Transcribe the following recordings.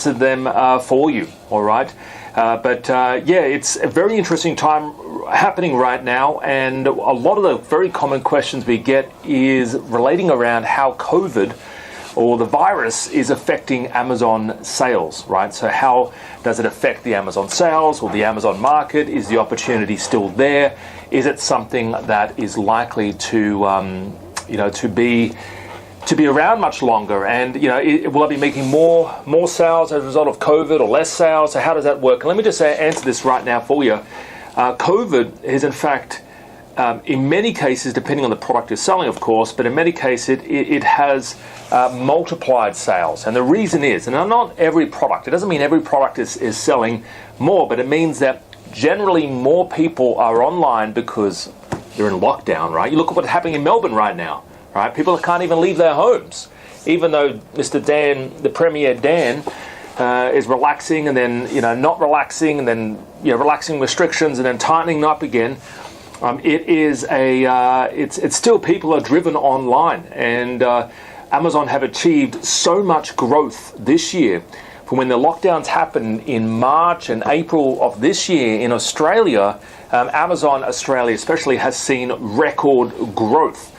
them for you, all right? Yeah, it's a very interesting time happening right now, and a lot of the very common questions we get is relating around how COVID or the virus is affecting Amazon sales, right? So how does it affect the Amazon sales or the Amazon market? Is the opportunity still there? Is it something that is likely to, to be around much longer? And will I be making more sales as a result of COVID or less sales? So how does that work? And let me just answer this right now for you. COVID is in fact, in many cases, depending on the product you're selling, of course, but in many cases it has multiplied sales. And the reason is, and not every product, it doesn't mean every product is selling more, but it means that generally more people are online because they're in lockdown, right? You look at what's happening in Melbourne right now, right? People can't even leave their homes, even though Mr. Dan, the Premier Dan, is relaxing and then not relaxing and then relaxing restrictions and then tightening up again. It's still people are driven online, and Amazon have achieved so much growth this year. From when the lockdowns happened in March and April of this year in Australia, Amazon Australia especially has seen record growth.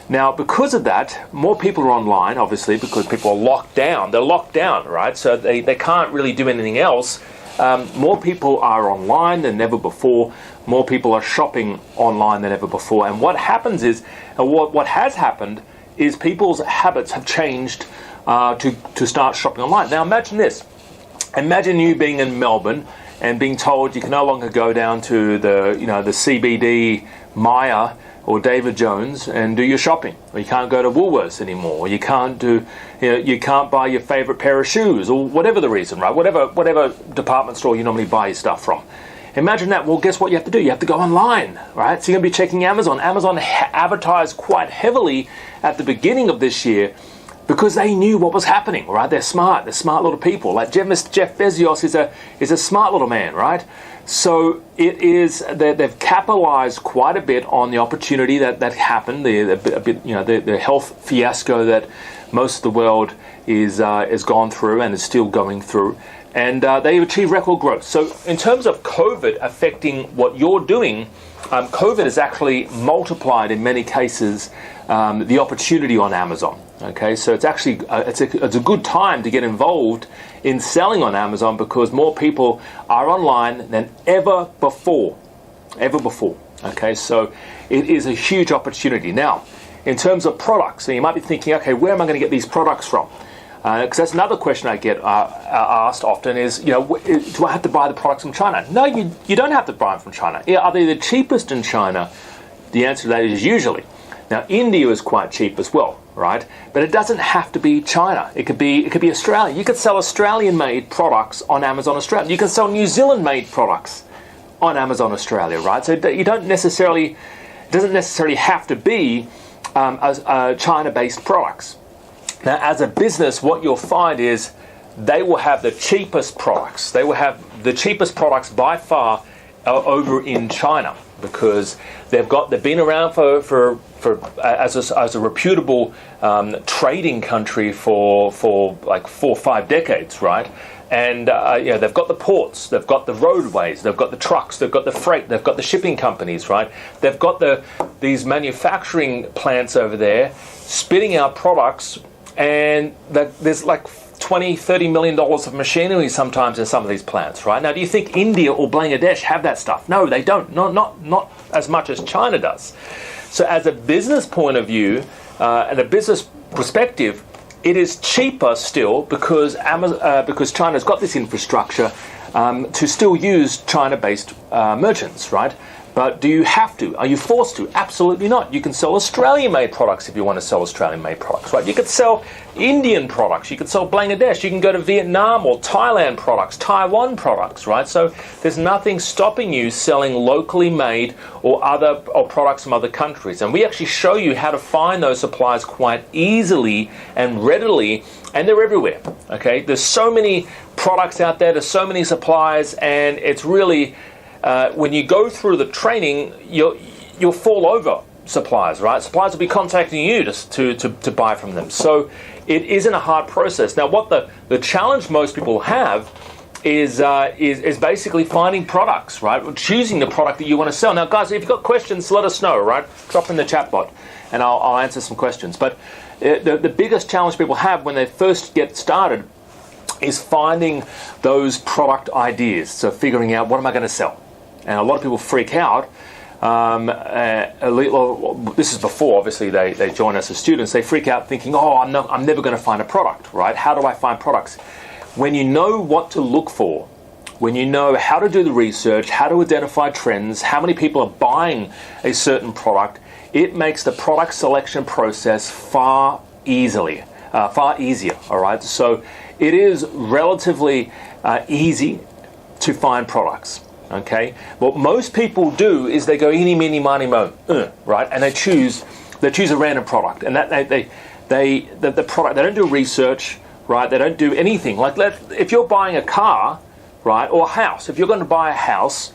Now, because of that, more people are online, obviously, because people are locked down. They're locked down, right? So they can't really do anything else. More people are online than ever before. More people are shopping online than ever before. And what happens is, what has happened is people's habits have changed to start shopping online. Now, imagine this. Imagine you being in Melbourne and being told you can no longer go down to the CBD Maya or David Jones and do your shopping, or you can't go to Woolworths anymore, or you can't you can't buy your favorite pair of shoes, or whatever the reason, right? Whatever department store you normally buy your stuff from. Imagine that. Well, guess what you have to do? You have to go online, right? So you're going to be checking Amazon. Amazon advertised quite heavily at the beginning of this year because they knew what was happening, right? They're smart little people. Like Jeff Bezos is a smart little man, right? So it is that they've capitalized quite a bit on the opportunity that happened, the health fiasco that most of the world is gone through and is still going through, and they've achieved record growth. So in terms of COVID affecting what you're doing, COVID has actually multiplied in many cases the opportunity on Amazon. Okay, so it's actually it's a good time to get involved in selling on Amazon because more people are online than ever before. Okay, so it is a huge opportunity. Now, in terms of products, so you might be thinking, okay, where am I going to get these products from? Because that's another question I get asked often is, do I have to buy the products from China? No, you don't have to buy them from China. Are they the cheapest in China? The answer to that is usually. Now, India is quite cheap as well, right? But it doesn't have to be China. It could be Australia. You could sell Australian-made products on Amazon Australia. You can sell New Zealand-made products on Amazon Australia, right? So it doesn't necessarily have to be China-based products. Now, as a business, what you'll find is they will have the cheapest products. They will have the cheapest products by far over in China because they've been around for as a reputable trading country for like 4 or 5 decades, right? And they've got the ports, they've got the roadways, they've got the trucks, they've got the freight, they've got the shipping companies, right? They've got these manufacturing plants over there spitting out products, and there's like $20-30 million of machinery sometimes in some of these plants, right? Now, do you think India or Bangladesh have that stuff? No, they don't. Not as much as China does. So as a business point of view and a business perspective, it is cheaper still because China's got this infrastructure to still use China-based merchants, right? But do you have to? Are you forced to? Absolutely not. You can sell Australian-made products if you want to sell Australian-made products, right? You could sell Indian products. You could sell Bangladesh. You can go to Vietnam or Thailand products, Taiwan products, right? So there's nothing stopping you selling locally made or products from other countries. And we actually show you how to find those suppliers quite easily and readily, and they're everywhere, okay? There's so many products out there. There's so many suppliers, and it's really... when you go through the training, you'll fall over suppliers, right? Suppliers will be contacting you to buy from them. So it isn't a hard process. Now, what the challenge most people have is basically finding products, right? Choosing the product that you want to sell. Now, guys, if you've got questions, let us know, right? Drop in the chat bot, and I'll answer some questions. But the biggest challenge people have when they first get started is finding those product ideas. So figuring out, what am I going to sell? And a lot of people freak out. This is before, obviously, they join us as students. They freak out thinking, oh, I'm never going to find a product, right? How do I find products? When you know what to look for, when you know how to do the research, how to identify trends, how many people are buying a certain product, it makes the product selection process far easier, all right? So it is relatively easy to find products. Okay, what most people do is they go eeny, meeny, miny, mo, right, and they choose a random product, and that the product, they don't do research, right? They don't do anything. Like, if you're buying a car, right, or a house, if you're going to buy a house,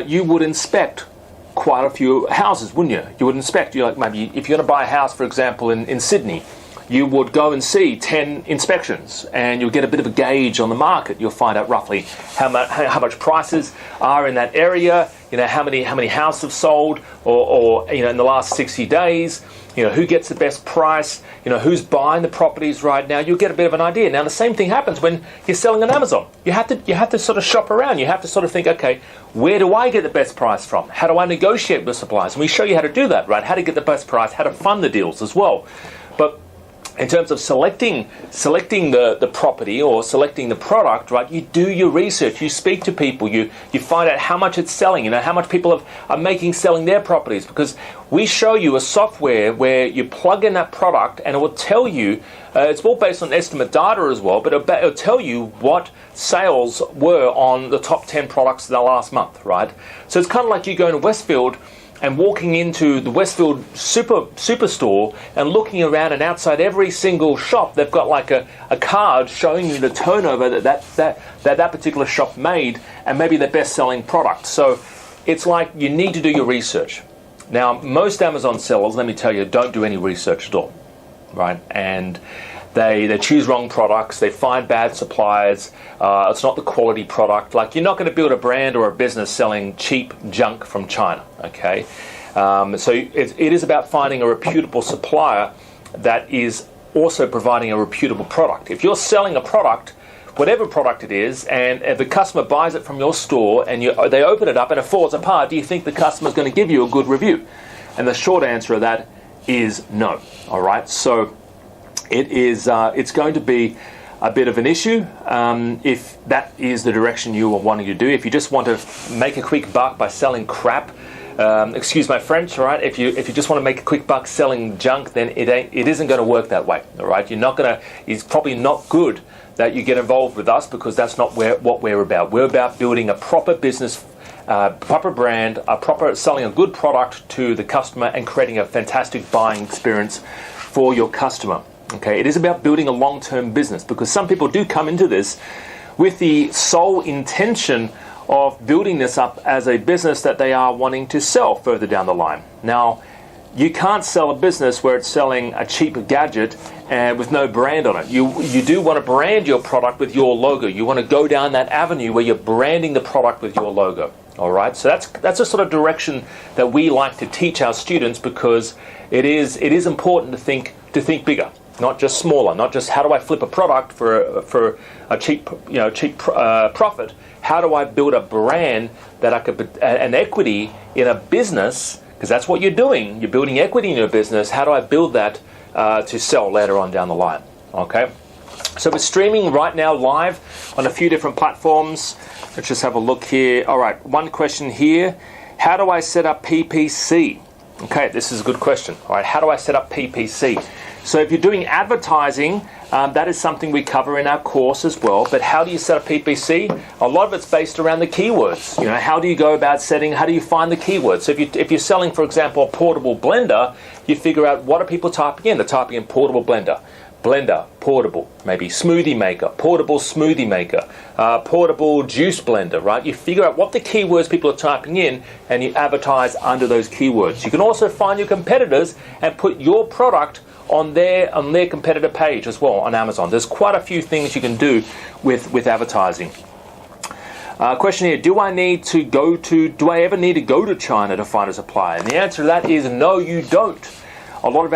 you would inspect quite a few houses, wouldn't you? You would inspect. You, like, maybe if you're going to buy a house, for example, in Sydney, you would go and see 10 inspections, and you'll get a bit of a gauge on the market. You'll find out roughly how much prices are in that area. You know, how many houses have sold, or you know, in the last 60 days. You know, who gets the best price. You know, who's buying the properties right now. You'll get a bit of an idea. Now, the same thing happens when you're selling on Amazon. You have to sort of shop around. You have to sort of think, okay, where do I get the best price from? How do I negotiate with suppliers? And we show you how to do that, right? How to get the best price, how to fund the deals as well. But in terms of selecting the property or selecting the product, right, you do your research, you speak to people, you find out how much it's selling, you know, how much people are selling their properties, because we show you a software where you plug in that product and it will tell you, it's all based on estimate data as well, but it'll tell you what sales were on the top 10 products in the last month, right? So it's kind of like you going to Westfield and walking into the Westfield superstore and looking around, and outside every single shop, they've got like a card showing you the turnover that particular shop made, and maybe their best-selling product. So it's like you need to do your research. Now, most Amazon sellers, let me tell you, don't do any research at all, right? And they choose wrong products, they find bad suppliers, it's not the quality product. Like, you're not going to build a brand or a business selling cheap junk from China, okay? So it is about finding a reputable supplier that is also providing a reputable product. If you're selling a product, whatever product it is, and if the customer buys it from your store and they open it up and it falls apart, do you think the customer's going to give you a good review? And the short answer of that is no, all right? So it's going to be a bit of an issue if that is the direction you are wanting to do. If you just want to make a quick buck by selling crap, excuse my French, all right? If you just want to make a quick buck selling junk, then it isn't going to work that way, all right? It's probably not good that you get involved with us, because that's not what we're about. We're about building a proper business, proper brand, selling a good product to the customer, and creating a fantastic buying experience for your customer. Okay, it is about building a long-term business, because some people do come into this with the sole intention of building this up as a business that they are wanting to sell further down the line. Now, you can't sell a business where it's selling a cheap gadget with no brand on it. You do want to brand your product with your logo. You want to go down that avenue where you're branding the product with your logo. All right, so that's a sort of direction that we like to teach our students, because it is important to think bigger. Not just smaller, not just how do I flip a product for a cheap profit. How do I build a brand that I could, an equity in a business, because that's what you're doing. You're building equity in your business. How do I build that to sell later on down the line? Okay, so we're streaming right now live on a few different platforms. Let's just have a look here. All right, one question here: how do I set up PPC? Okay, this is a good question. All right, how do I set up PPC? So if you're doing advertising, that is something we cover in our course as well. But how do you set up PPC? A lot of it's based around the keywords. You know, how do you go about setting? How do you find the keywords? So if you're selling, for example, a portable blender, you figure out what are people typing in. They're typing in portable blender, portable, maybe smoothie maker, portable smoothie maker, portable juice blender, right? You figure out what the keywords people are typing in, and you advertise under those keywords. You can also find your competitors and put your product on their competitor page as well on Amazon. There's quite a few things you can do with advertising. Question here, do I ever need to go to China to find a supplier? And the answer to that is no, you don't. A lot of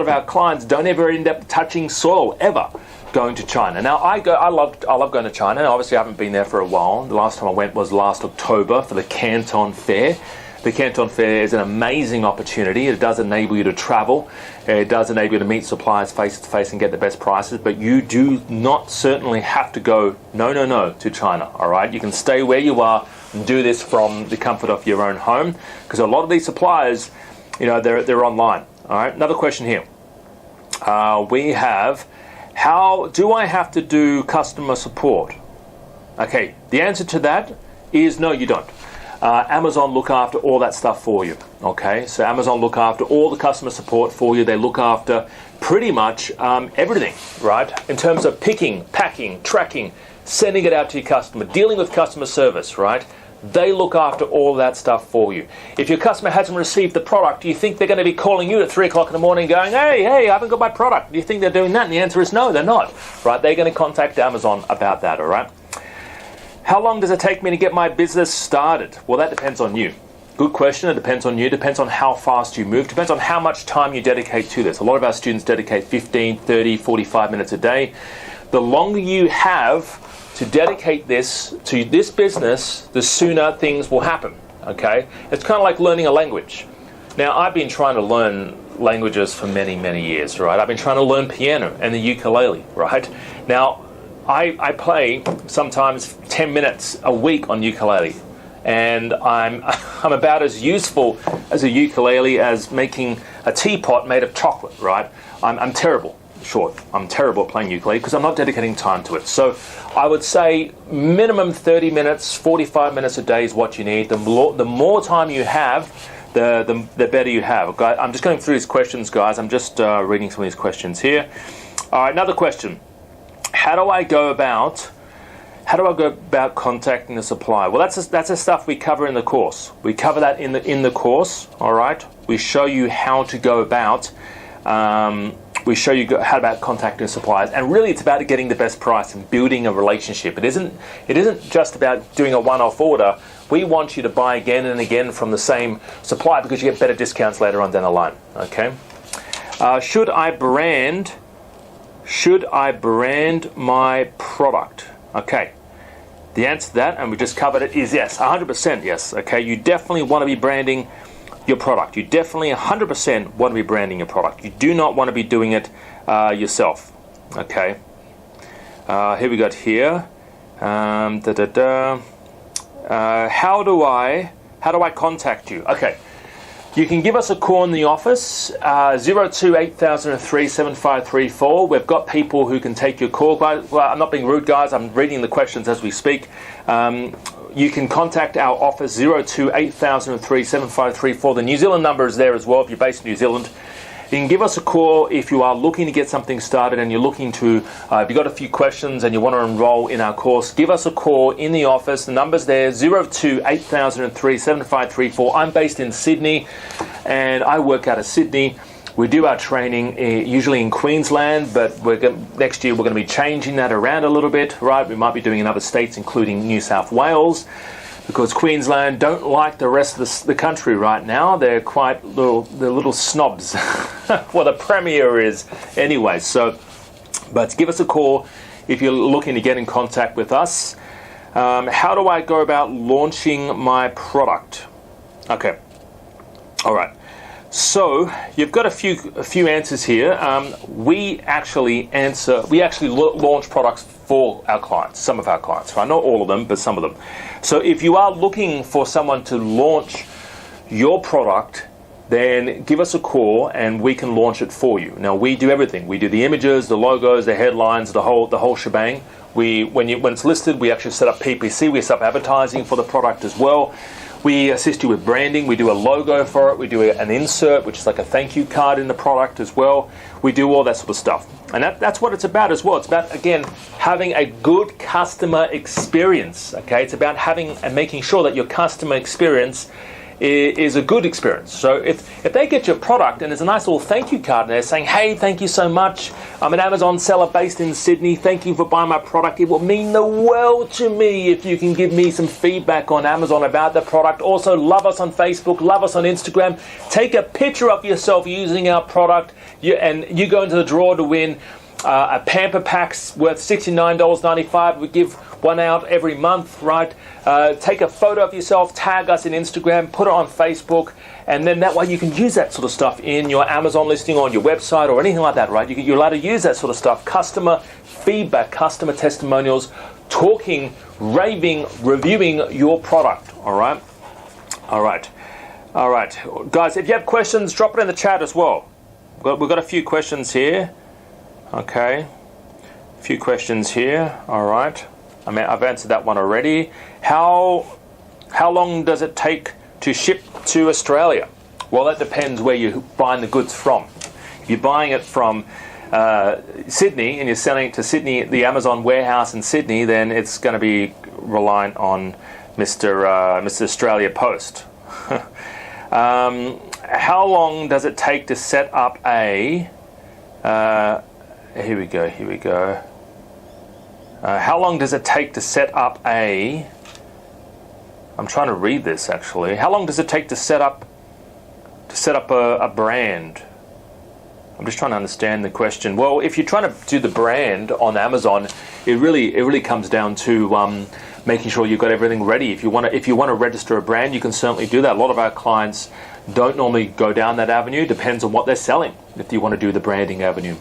our clients don't ever end up touching soil ever going to China. Now I love going to China. Now, obviously I haven't been there for a while. The last time I went was last October for the Canton Fair. The Canton Fair is an amazing opportunity. It does enable you to travel. It does enable you to meet suppliers face to face and get the best prices, but you do not certainly have to go, no, to China, all right? You can stay where you are and do this from the comfort of your own home, because a lot of these suppliers, they're online, all right? Another question here. We have, how do I have to do customer support? Okay, the answer to that is no, you don't. Amazon look after all that stuff for you, okay? So Amazon look after all the customer support for you. They look after pretty much everything, right? In terms of picking, packing, tracking, sending it out to your customer, dealing with customer service, right? They look after all that stuff for you. If your customer hasn't received the product, do you think they're going to be calling you at 3 o'clock in the morning going, hey, I haven't got my product? Do you think they're doing that? And the answer is no, they're not, right? They're going to contact Amazon about that, all right? How long does it take me to get my business started? Well, that depends on you. Good question. It depends on you. Depends on how fast you move. Depends on how much time you dedicate to this. A lot of our students dedicate 15, 30, 45 minutes a day. The longer you have to dedicate this to this business, the sooner things will happen, okay? It's kind of like learning a language. Now, I've been trying to learn languages for many, many years, right? I've been trying to learn piano and the ukulele, right? Now, I play sometimes 10 minutes a week on ukulele, and I'm about as useful as a ukulele as making a teapot made of chocolate, right? I'm terrible, I'm terrible at playing ukulele because I'm not dedicating time to it. So I would say minimum 30 minutes, 45 minutes a day is what you need. The more time you have, the better you have. Okay? I'm just going through these questions, guys. I'm just reading some of these questions here. All right, another question. How do I go about contacting the supplier? Well, that's the stuff we cover in the course. We cover that in the course. All right. We show you how to go about. We show you how about contacting suppliers, and really, it's about getting the best price and building a relationship. It isn't just about doing a one-off order. We want you to buy again and again from the same supplier because you get better discounts later on down the line. Okay. Should I brand my product? Okay. The answer to that, and we just covered it, is yes, 100% yes. Okay, you definitely want to be branding your product. You definitely 100% want to be branding your product. You do not want to be doing it yourself. Okay. Here we got here. How do I contact you? Okay. You can give us a call in the office, 0280037534. We've got people who can take your call. Well, I'm not being rude, guys. I'm reading the questions as we speak. You can contact our office, 0280037534. The New Zealand number is there as well if you're based in New Zealand. You can give us a call if you are looking to get something started and you're looking to, if you've got a few questions and you want to enroll in our course, give us a call in the office. The number's there, 0280037534. I'm based in Sydney and I work out of Sydney. We do our training usually in Queensland, but next year we're going to be changing that around a little bit, right? We might be doing in other states, including New South Wales, because Queensland don't like the rest of the country right now. They're quite little snobs. Well, the Premier is anyway. So, but give us a call if you're looking to get in contact with us. How do I go about launching my product? Okay. All right. So you've got a few answers here. We actually launch products for our clients, some of our clients, right? Not all of them, but some of them. So if you are looking for someone to launch your product, then give us a call and we can launch it for you. Now we do everything. We do the images, the logos, the headlines, the whole shebang. When it's listed, we actually set up PPC. We set up advertising for the product as well. We assist you with branding. We do a logo for it. We do an insert, which is like a thank you card in the product as well. We do all that sort of stuff. And that's what it's about as well. It's about, again, having a good customer experience. Okay, it's about having and making sure that your customer experience is a good experience. So if they get your product and there's a nice little thank you card in there saying, hey, thank you so much, I'm an Amazon seller based in Sydney, thank you for buying my product, it will mean the world to me if you can give me some feedback on Amazon about the product. Also, love us on Facebook, love us on Instagram, take a picture of yourself using our product, and you go into the draw to win a Pamper Pack's worth $69.95. We give one out every month, right? Take a photo of yourself, tag us in Instagram, put it on Facebook, and then that way you can use that sort of stuff in your Amazon listing or on your website or anything like that, right? You're allowed to use that sort of stuff. Customer feedback, customer testimonials, talking, raving, reviewing your product, all right? All right. All right. Guys, if you have questions, drop it in the chat as well. We've got a few questions here. Okay, a few questions here. All right, I mean, I've answered that one already. How long does it take to ship to Australia? Well, that depends where you're buying the goods from. If you're buying it from Sydney and you're selling it to Sydney, the Amazon warehouse in Sydney, then it's going to be reliant on Mr. Australia Post. How long does it take to set up a here we go. How long does it take to set up a... I'm trying to read this actually. How long does it take to set up a brand? I'm just trying to understand the question. Well, if you're trying to do the brand on Amazon, it really comes down to making sure you've got everything ready. If you want to register a brand, you can certainly do that. A lot of our clients don't normally go down that avenue. Depends on what they're selling. If you want to do the branding avenue.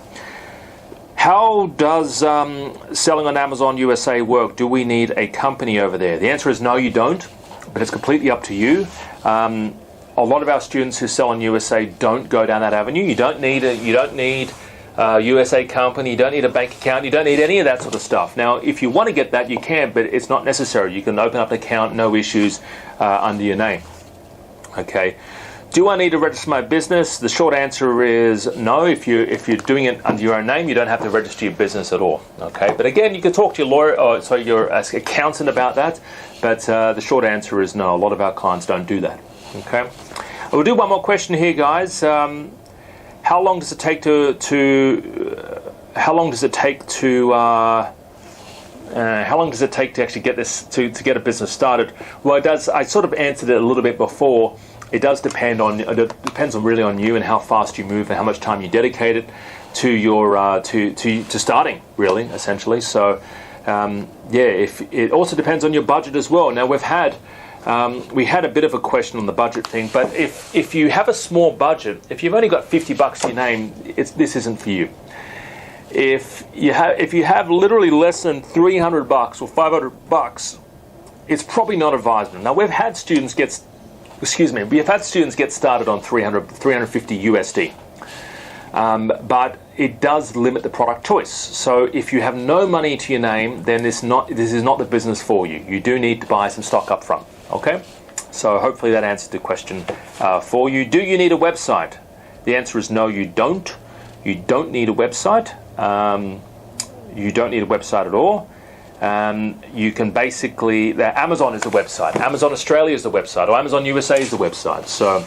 How does selling on Amazon USA work? Do we need a company over there? The answer is no, you don't, but it's completely up to you. A lot of our students who sell on USA don't go down that avenue. You don't need a USA company, you don't need a bank account, you don't need any of that sort of stuff. Now, if you want to get that, you can, but it's not necessary. You can open up an account, no issues, under your name. Okay. Do I need to register my business? The short answer is no. If you're doing it under your own name, you don't have to register your business at all. Okay, but again, you can talk to your lawyer, your accountant about that. But the short answer is no. A lot of our clients don't do that. Okay, we'll do one more question here, guys. How long does it take to actually get this to get a business started? Well, it does. I sort of answered it a little bit before. It does depend on. It depends really on you and how fast you move and how much time you dedicate it to your to starting. Really, essentially. So, if it also depends on your budget as well. Now we had a bit of a question on the budget thing, but if you have a small budget, if you've only got $50 to your name, this isn't for you. If you have literally less than $300 or $500, it's probably not advisable. Now we've had students get started on 350 USD, but it does limit the product choice. So if you have no money to your name, then this is not the business for you. You do need to buy some stock up front. Okay, so hopefully that answered the question for you. Do you need a website? The answer is no, you don't. You don't need a website. You don't need a website at all. You can basically, Amazon is the website, Amazon Australia is the website, or Amazon USA is the website. So,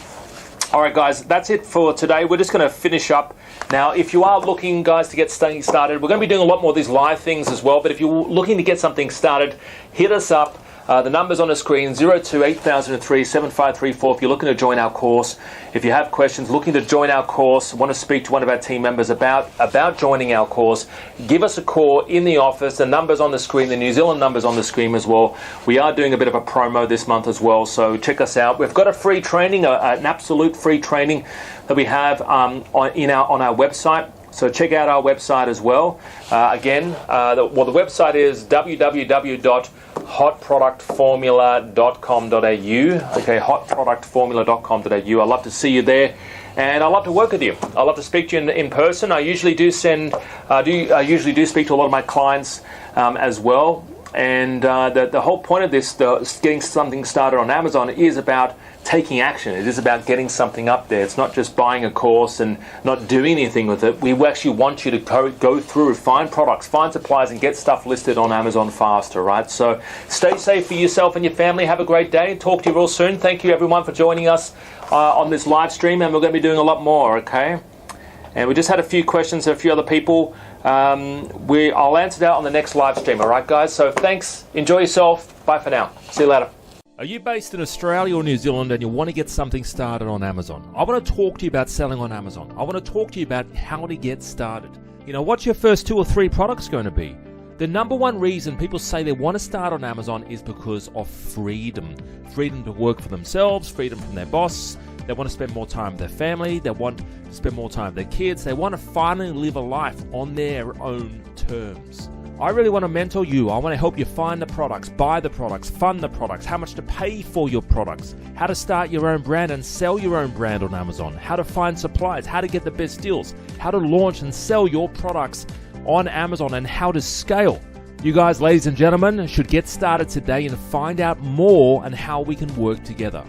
all right, guys, that's it for today. We're just going to finish up now. If you are looking, guys, to get started, we're going to be doing a lot more of these live things as well. But if you're looking to get something started, hit us up. The number's on the screen, 0280037534 if you're looking to join our course. If you have questions, looking to join our course, want to speak to one of our team members about joining our course, give us a call in the office. The number's on the screen, the New Zealand number's on the screen as well. We are doing a bit of a promo this month as well, so check us out. We've got a free training, an absolute free training that we have on our website. So check out our website as well. The website is www.hotproductformula.com.au. Okay, hotproductformula.com.au. I'd love to see you there, and I'd love to work with you. I'd love to speak to you in person. I usually do speak to a lot of my clients as well. And the whole point of this, getting something started on Amazon, is about taking action. It is about getting something up there. It's not just buying a course and not doing anything with it. We actually want you to go through, find products, find supplies, and get stuff listed on Amazon faster, right? So stay safe for yourself and your family. Have a great day. Talk to you real soon. Thank you, everyone, for joining us on this live stream, and we're going to be doing a lot more, okay? And we just had a few questions, a few other people. I'll answer that on the next live stream, all right, guys? So thanks. Enjoy yourself. Bye for now. See you later. Are you based in Australia or New Zealand and you want to get something started on Amazon? I want to talk to you about selling on Amazon. I want to talk to you about how to get started. You know, what's your first 2 or 3 products going to be? The number one reason people say they want to start on Amazon is because of freedom. Freedom to work for themselves, freedom from their boss. They want to spend more time with their family. They want to spend more time with their kids. They want to finally live a life on their own terms. I really want to mentor you. I want to help you find the products, buy the products, fund the products, how much to pay for your products, how to start your own brand and sell your own brand on Amazon, how to find suppliers, how to get the best deals, how to launch and sell your products on Amazon, and how to scale. You guys, ladies and gentlemen, should get started today and find out more on how we can work together.